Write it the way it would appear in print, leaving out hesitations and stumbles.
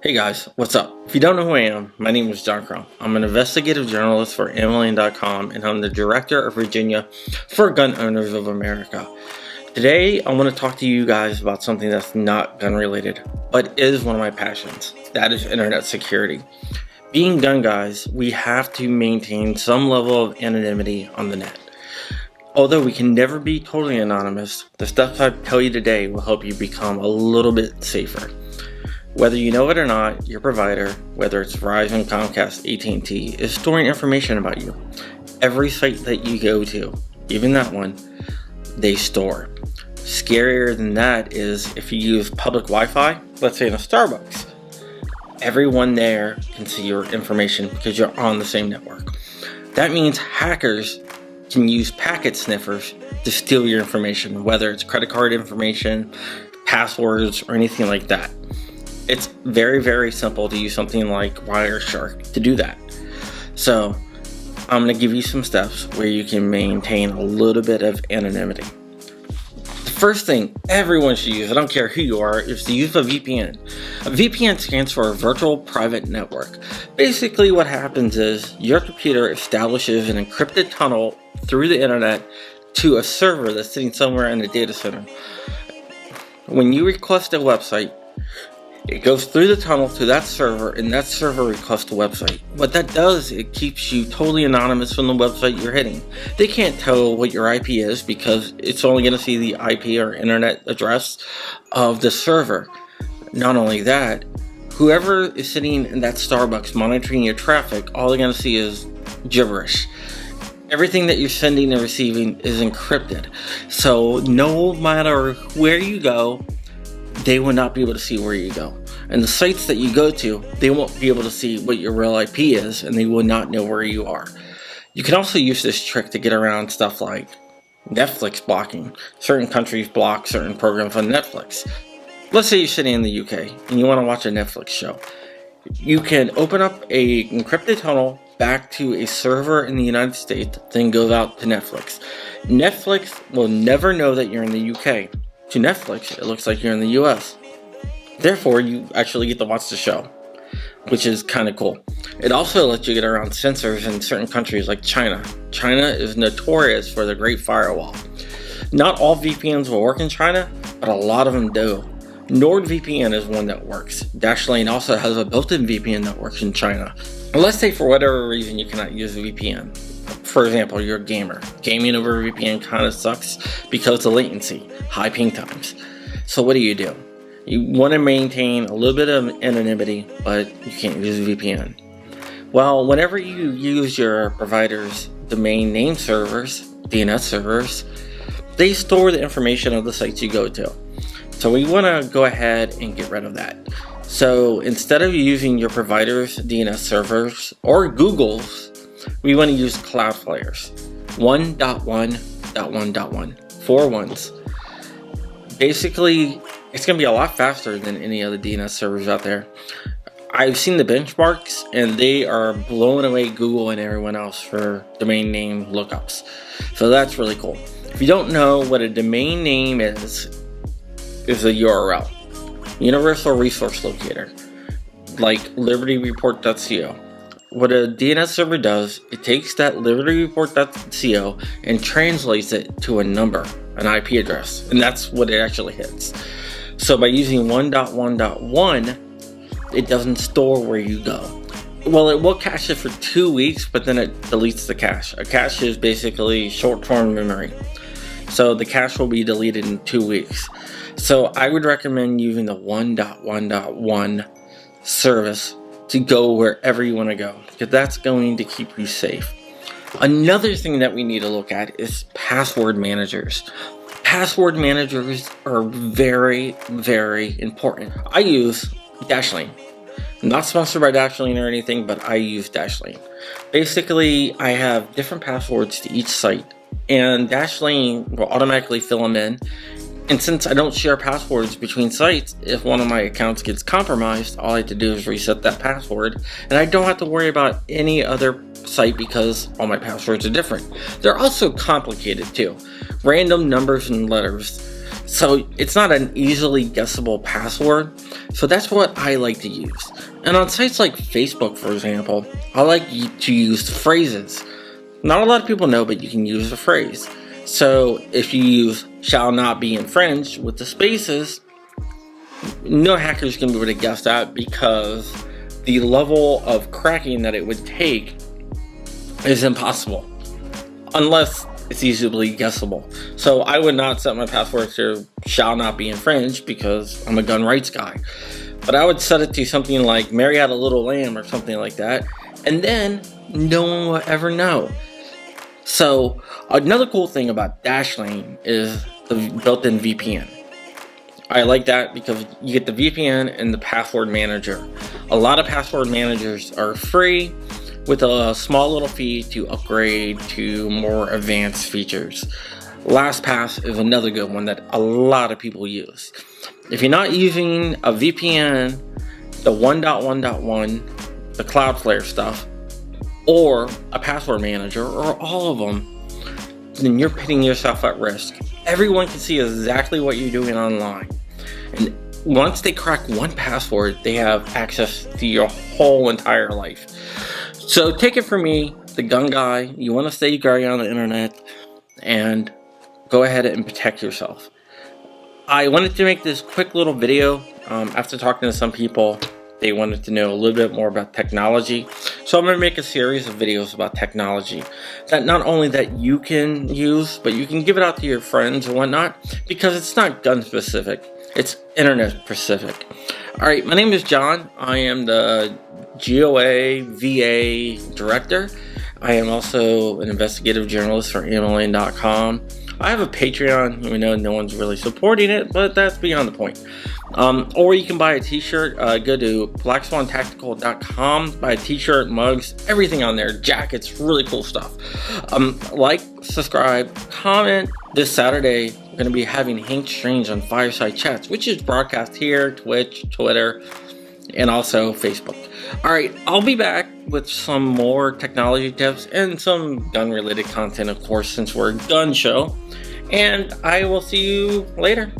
Hey guys, what's up? If you don't know who I am, my name is John Crump. I'm an investigative journalist for AmmoLane.com and I'm the director of Virginia for Gun Owners of America. Today, I want to talk to you guys about something that's not gun related, but is one of my passions. That is internet security. Being gun guys, we have to maintain some level of anonymity on the net. Although we can never be totally anonymous, the stuff I tell you today will help you become a little bit safer. Whether you know it or not, your provider, whether it's Verizon, Comcast, AT&T, is storing information about you. Every site that you go to, even that one, they store. Scarier than that is if you use public Wi-Fi, let's say in a Starbucks, everyone there can see your information because you're on the same network. That means hackers can use packet sniffers to steal your information, whether it's credit card information, passwords, or anything like that. It's very, very simple to use something like Wireshark to do that. So I'm going to give you some steps where you can maintain a little bit of anonymity. The first thing everyone should use, I don't care who you are, is to use a VPN. A VPN stands for a virtual private network. Basically what happens is your computer establishes an encrypted tunnel through the internet to a server that's sitting somewhere in a data center. When you request a website, it goes through the tunnel to that server, and that server requests a website. What that does, it keeps you totally anonymous from the website you're hitting. They can't tell what your IP is because it's only going to see the IP or internet address of the server. Not only that, whoever is sitting in that Starbucks monitoring your traffic, all they're going to see is gibberish. Everything that you're sending and receiving is encrypted. So no matter where you go, they will not be able to see where you go. And the sites that you go to, they won't be able to see what your real IP is, and they will not know where you are. You can also use this trick to get around stuff like Netflix blocking. Certain countries block certain programs on Netflix. Let's say you're sitting in the UK and you want to watch a Netflix show. You can open up a encrypted tunnel back to a server in the United States, then goes out to Netflix. Netflix will never know that you're in the UK. To Netflix, it looks like you're in the US. Therefore, you actually get to watch the show, which is kind of cool. It also lets you get around censors in certain countries like China. China is notorious for the Great Firewall. Not all VPNs will work in China, but a lot of them do. NordVPN is one that works. Dashlane also has a built-in VPN that works in China. Let's say for whatever reason you cannot use a VPN. For example, you're a gamer. Gaming over VPN kind of sucks because of latency, high ping times. So what do? You want to maintain a little bit of anonymity, but you can't use a VPN. Well, whenever you use your provider's domain name servers, DNS servers, they store the information of the sites you go to. So we want to go ahead and get rid of that. So instead of using your provider's DNS servers or Google's, we want to use Cloudflare's 1.1.1.1, 4 ones. Basically, it's going to be a lot faster than any other DNS servers out there. I've seen the benchmarks, and they are blowing away Google and everyone else for domain name lookups. So that's really cool. If you don't know what a domain name is a URL, Universal Resource Locator, like libertyreport.co. What a DNS server does, it takes that libertyreport.co and translates it to a number, an IP address, and that's what it actually hits. So by using 1.1.1, it doesn't store where you go. Well, it will cache it for 2 weeks, but then it deletes the cache. A cache is basically short-term memory. So the cache will be deleted in 2 weeks. So I would recommend using the 1.1.1 service to go wherever you want to go, because that's going to keep you safe. Another thing that we need to look at is password managers. Password managers are very, very important. I use Dashlane. I'm not sponsored by Dashlane or anything, but I use Dashlane. Basically, I have different passwords to each site, and Dashlane will automatically fill them in. And since I don't share passwords between sites, if one of my accounts gets compromised, all I have to do is reset that password, and I don't have to worry about any other site because all my passwords are different. They're also complicated too. Random numbers and letters. So it's not an easily guessable password. So that's what I like to use. And on sites like Facebook, for example, I like to use phrases. Not a lot of people know, but you can use a phrase. So if you use shall not be infringed with the spaces, no hackers can be able to guess that, because the level of cracking that it would take is impossible unless it's easily guessable. So I would not set my password to shall not be infringed because I'm a gun rights guy. But I would set it to something like Mary Had a Little Lamb or something like that, and then no one will ever know. So another cool thing about Dashlane is the built-in VPN. I like that because you get the VPN and the password manager. A lot of password managers are free with a small little fee to upgrade to more advanced features. LastPass is another good one that a lot of people use. If you're not using a VPN, the 1.1.1, the Cloudflare stuff, or a password manager, or all of them, then you're putting yourself at risk. Everyone can see exactly what you're doing online. And once they crack one password, they have access to your whole entire life. So take it from me, the gun guy. You want to stay guarded on the internet and go ahead and protect yourself. I wanted to make this quick little video after talking to some people. They wanted to know a little bit more about technology. So I'm going to make a series of videos about technology that not only that you can use, but you can give it out to your friends and whatnot, because it's not gun specific. It's internet specific. All right, my name is John. I am the GOA VA director. I am also an investigative journalist for AmmoLane.com. I have a Patreon, even though no one's really supporting it, but that's beyond the point. Or you can buy a t-shirt. Go to blackswantactical.com, buy a t-shirt, mugs, everything on there, jackets, really cool stuff. Like, subscribe, comment. This Saturday, we're going to be having Hank Strange on Fireside Chats, which is broadcast here, Twitch, Twitter, and also Facebook. Alright, I'll be back with some more technology tips and some gun-related content, of course, since we're a gun show. And I will see you later.